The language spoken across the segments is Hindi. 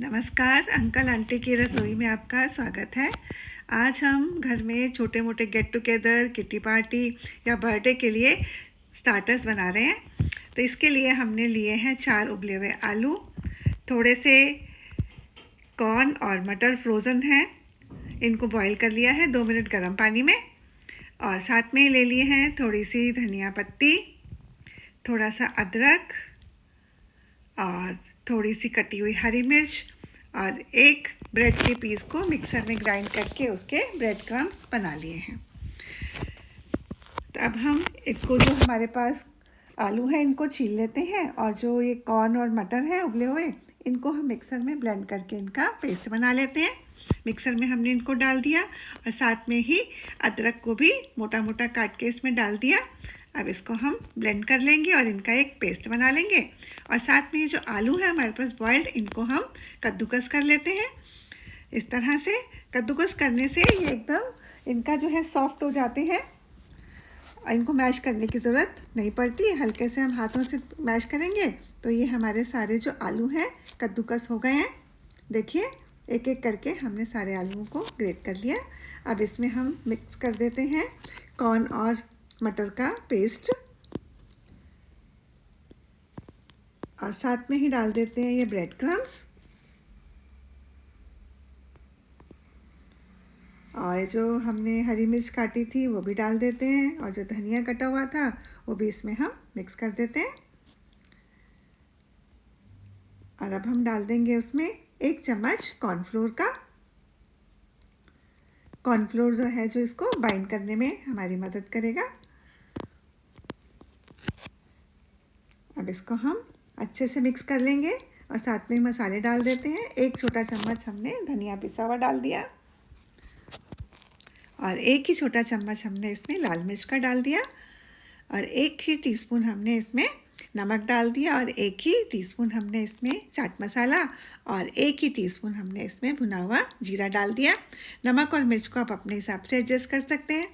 नमस्कार, अंकल आंटी की रसोई में आपका स्वागत है। आज हम घर में छोटे मोटे गेट टुगेदर, किटी पार्टी या बर्थडे के लिए स्टार्टर्स बना रहे हैं। तो इसके लिए हमने लिए हैं 4 उबले हुए आलू, थोड़े से कॉर्न और मटर फ्रोज़न हैं, इनको बॉईल कर लिया है 2 मिनट गर्म पानी में। और साथ में ले लिए हैं थोड़ी सी धनिया पत्ती, थोड़ा सा अदरक और थोड़ी सी कटी हुई हरी मिर्च और एक ब्रेड के पीस को मिक्सर में ग्राइंड करके उसके ब्रेड क्रम्स बना लिए हैं। तो अब हम इसको, जो हमारे पास आलू है, इनको छील लेते हैं और जो ये कॉर्न और मटर है उबले हुए, इनको हम मिक्सर में ब्लेंड करके इनका पेस्ट बना लेते हैं। मिक्सर में हमने इनको डाल दिया और साथ में ही अदरक को भी मोटा मोटा काट के इसमें डाल दिया। अब इसको हम ब्लेंड कर लेंगे और इनका एक पेस्ट बना लेंगे। और साथ में ये जो आलू है हमारे पास बॉइल्ड, इनको हम कद्दूकस कर लेते हैं। इस तरह से कद्दूकस करने से ये एकदम इनका जो है सॉफ्ट हो जाते हैं। इनको मैश करने की ज़रूरत नहीं पड़ती, हल्के से हम हाथों से मैश करेंगे तो ये हमारे सारे जो आलू हैं कद्दूकस हो गए हैं। देखिए, एक एक करके हमने सारे आलूओं को ग्रेट कर लिया। अब इसमें हम मिक्स कर देते हैं कॉर्न और मटर का पेस्ट और साथ में ही डाल देते हैं ये ब्रेड क्रम्स और जो हमने हरी मिर्च काटी थी वो भी डाल देते हैं और जो धनिया कटा हुआ था वो भी इसमें हम मिक्स कर देते हैं। और अब हम डाल देंगे उसमें 1 चम्मच कॉर्नफ्लोर का। कॉर्नफ्लोर जो है, जो इसको बाइंड करने में हमारी मदद करेगा। अब इसको हम अच्छे से मिक्स कर लेंगे और साथ में मसाले डाल देते हैं। 1 छोटा चम्मच हमने धनिया पिसा हुआ डाल दिया और 1 ही छोटा चम्मच हमने इसमें लाल मिर्च का डाल दिया और 1 ही टीस्पून हमने इसमें नमक डाल दिया और 1 ही टीस्पून हमने इसमें चाट मसाला और 1 ही टीस्पून हमने इसमें भुना हुआ जीरा डाल दिया। नमक और मिर्च को आप अपने हिसाब से एडजस्ट कर सकते हैं।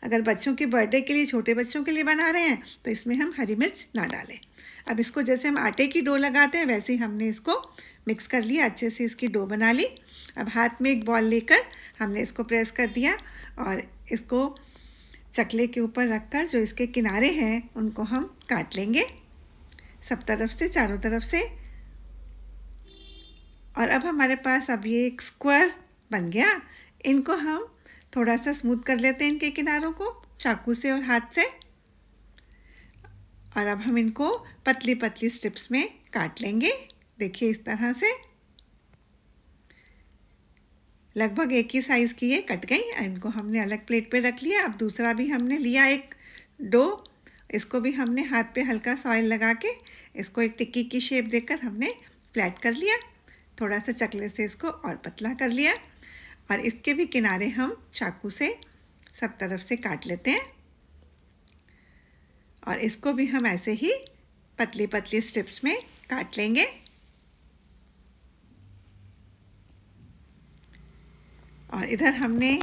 अगर बच्चों के बर्थडे के लिए, छोटे बच्चों के लिए बना रहे हैं तो इसमें हम हरी मिर्च ना डालें। अब इसको जैसे हम आटे की डो लगाते हैं वैसे ही हमने इसको मिक्स कर लिया, अच्छे से इसकी डो बना ली। अब हाथ में एक बॉल लेकर हमने इसको प्रेस कर दिया और इसको चकले के ऊपर रखकर जो इसके किनारे हैं उनको हम काट लेंगे सब तरफ से, चारों तरफ से। और अब हमारे पास अब ये एक स्क्वायर बन गया। इनको हम थोड़ा सा स्मूथ कर लेते हैं, इनके किनारों को चाकू से और हाथ से। और अब हम इनको पतली पतली स्ट्रिप्स में काट लेंगे। देखिए, इस तरह से लगभग एक ही साइज़ की ये कट गई। इनको हमने अलग प्लेट पे रख लिया। अब दूसरा भी हमने लिया एक डो, इसको भी हमने हाथ पे हल्का सा ऑयल लगा के इसको एक टिक्की की शेप देकर हमने फ्लैट कर लिया। थोड़ा सा चकले से इसको और पतला कर लिया और इसके भी किनारे हम चाकू से सब तरफ से काट लेते हैं और इसको भी हम ऐसे ही पतली पतली स्ट्रिप्स में काट लेंगे। और इधर हमने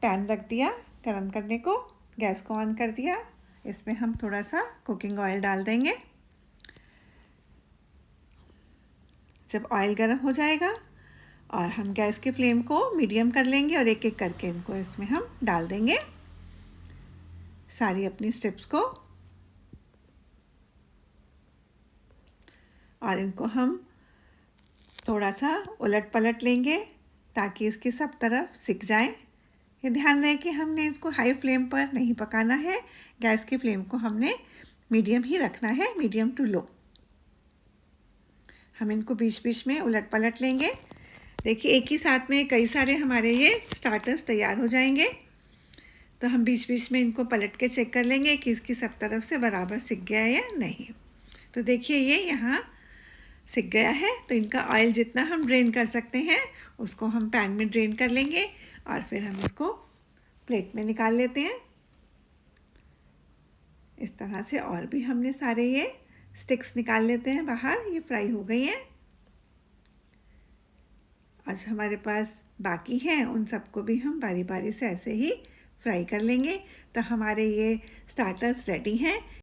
पैन रख दिया गरम करने को, गैस को ऑन कर दिया। इसमें हम थोड़ा सा कुकिंग ऑयल डाल देंगे। जब ऑयल गर्म हो जाएगा और हम गैस की फ्लेम को मीडियम कर लेंगे और एक एक करके इनको इसमें हम डाल देंगे, सारी अपनी स्ट्रिप्स को। और इनको हम थोड़ा सा उलट पलट लेंगे ताकि इसकी सब तरफ सिक जाए। ये ध्यान रहे कि हमने इसको हाई फ्लेम पर नहीं पकाना है, गैस की फ्लेम को हमने मीडियम ही रखना है, मीडियम टू लो। हम इनको बीच बीच में उलट पलट लेंगे। देखिए, एक ही साथ में कई सारे हमारे ये स्टार्टर्स तैयार हो जाएंगे। तो हम बीच बीच में इनको पलट के चेक कर लेंगे कि इसकी सब तरफ से बराबर सिक गया है या नहीं। तो देखिए, ये यहाँ सिक गया है। तो इनका ऑयल जितना हम ड्रेन कर सकते हैं उसको हम पैन में ड्रेन कर लेंगे और फिर हम इसको प्लेट में निकाल लेते हैं। इस तरह से और भी हमने सारे ये स्टिक्स निकाल लेते हैं बाहर। ये फ्राई हो गई हैं। आज हमारे पास बाकी हैं, उन सबको भी हम बारी बारी से ऐसे ही फ्राई कर लेंगे। तो हमारे ये स्टार्टर्स रेडी हैं।